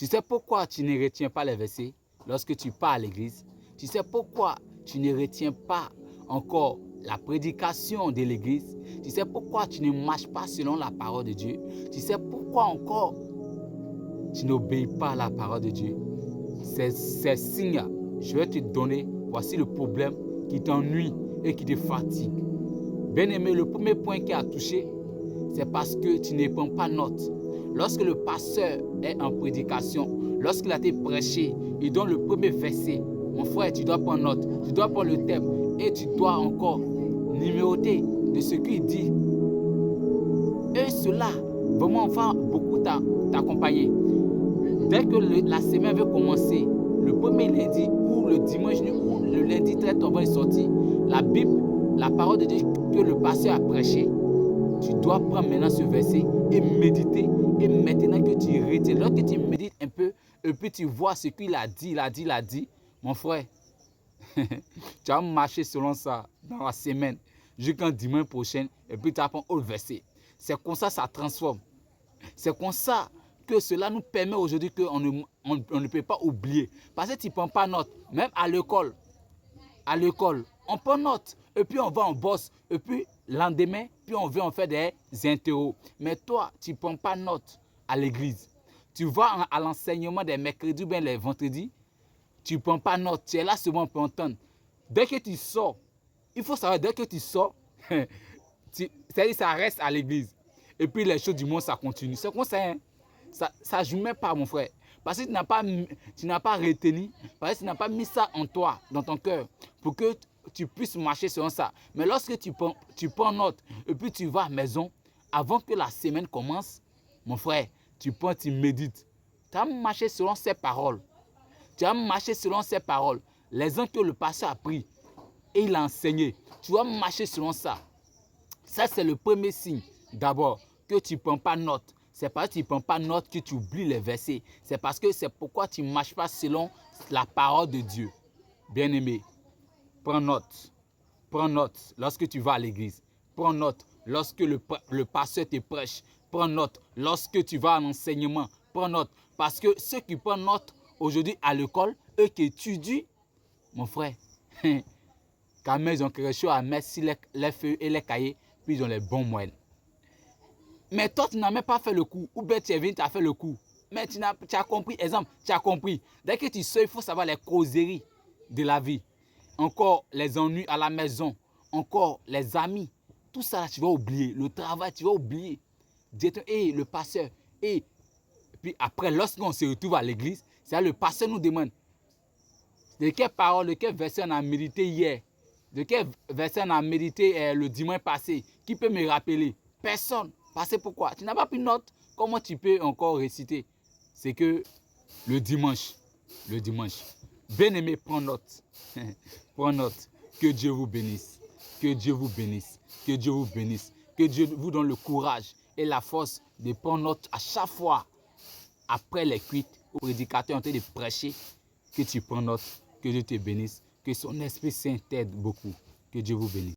Tu sais pourquoi tu ne retiens pas les versets lorsque tu pars à l'église? Tu sais pourquoi tu ne retiens pas encore la prédication de l'église? Tu sais pourquoi tu ne marches pas selon la parole de Dieu? Tu sais pourquoi encore tu n'obéis pas à la parole de Dieu? Ces signes, je vais te donner, voici le problème qui t'ennuie et qui te fatigue. Bien-aimé, le premier point qui a touché, c'est parce que tu ne prends pas note. Lorsque le pasteur est en prédication, lorsqu'il a été prêché, il donne le premier verset. Mon frère, tu dois prendre note, tu dois prendre le thème et tu dois encore numéroter de ce qu'il dit. Et cela, vraiment, va beaucoup t'accompagner. Dès que la semaine veut commencer, le premier lundi ou le dimanche ou le lundi très tombant est sorti, la Bible, la parole de Dieu que le pasteur a prêché, tu dois prendre maintenant ce verset et méditer. Et maintenant que tu retiens, lorsque tu médites un peu, et puis tu vois ce qu'il a dit, mon frère, tu vas marcher selon ça dans la semaine, jusqu'en dimanche prochain, et puis tu apprends autre verset. C'est comme ça transforme. C'est comme ça que cela nous permet aujourd'hui qu'on ne peut pas oublier. Parce que tu ne prends pas note, même à l'école, on prend note, et puis on va en bosse, et puis lendemain, puis on vient, on fait des interros. Mais toi, tu ne prends pas note à l'église. Tu vas à l'enseignement des mercredis ou bien les vendredis, tu ne prends pas note, tu es là seulement pour entendre. Dès que tu sors, il faut savoir, dès que tu sors, c'est-à-dire ça reste à l'église. Et puis les choses du monde, ça continue. C'est comme ça, hein? Ça ne joue même pas, mon frère. Parce que tu n'as pas retenu, parce que tu n'as pas mis ça en toi, dans ton cœur, pour que tu puisses marcher selon ça. Mais lorsque tu prends note, et puis tu vas à la maison, avant que la semaine commence, mon frère, tu prends, tu médites. Tu as marché selon ces paroles. Tu as marché selon ces paroles. Les ans que le pasteur a pris, et il a enseigné. Tu vas marcher selon ça. Ça, c'est le premier signe, d'abord, que tu ne prends pas note. C'est parce que tu ne prends pas note que tu oublies les versets. C'est parce que c'est pourquoi tu ne marches pas selon la parole de Dieu. Bien-aimé, prends note. Prends note lorsque tu vas à l'église. Prends note lorsque le pasteur te prêche. Prends note lorsque tu vas à l'enseignement. Prends note. Parce que ceux qui prennent note aujourd'hui à l'école, eux qui étudient, mon frère, quand même, ils ont quelque chose à mettre sur les feuilles et les cahiers, puis ils ont les bons moyens. Mais toi, tu n'as même pas fait le coup. Ou bien tu es venu, tu as fait le coup. Mais tu as compris. Exemple, tu as compris. Dès que tu sors, il faut savoir les causeries de la vie. Encore les ennuis à la maison. Encore les amis. Tout ça, tu vas oublier. Le travail, tu vas oublier. Dis-toi, le pasteur. Et puis après, lorsqu'on se retrouve à l'église, c'est là le pasteur nous demande de quelle parole, de quel verset on a médité hier. De quel verset on a médité le dimanche passé. Qui peut me rappeler? Personne. Parce que pourquoi? Tu n'as pas pris note. Comment tu peux encore réciter? C'est que le dimanche. Bien-aimé, prends note. Prends note. Que Dieu vous bénisse. Que Dieu vous bénisse. Que Dieu vous bénisse. Que Dieu vous donne le courage et la force de prendre note à chaque fois. Après les cuites, au prédicateur en train de prêcher, que tu prends note. Que Dieu te bénisse. Que son Esprit Saint t'aide beaucoup. Que Dieu vous bénisse.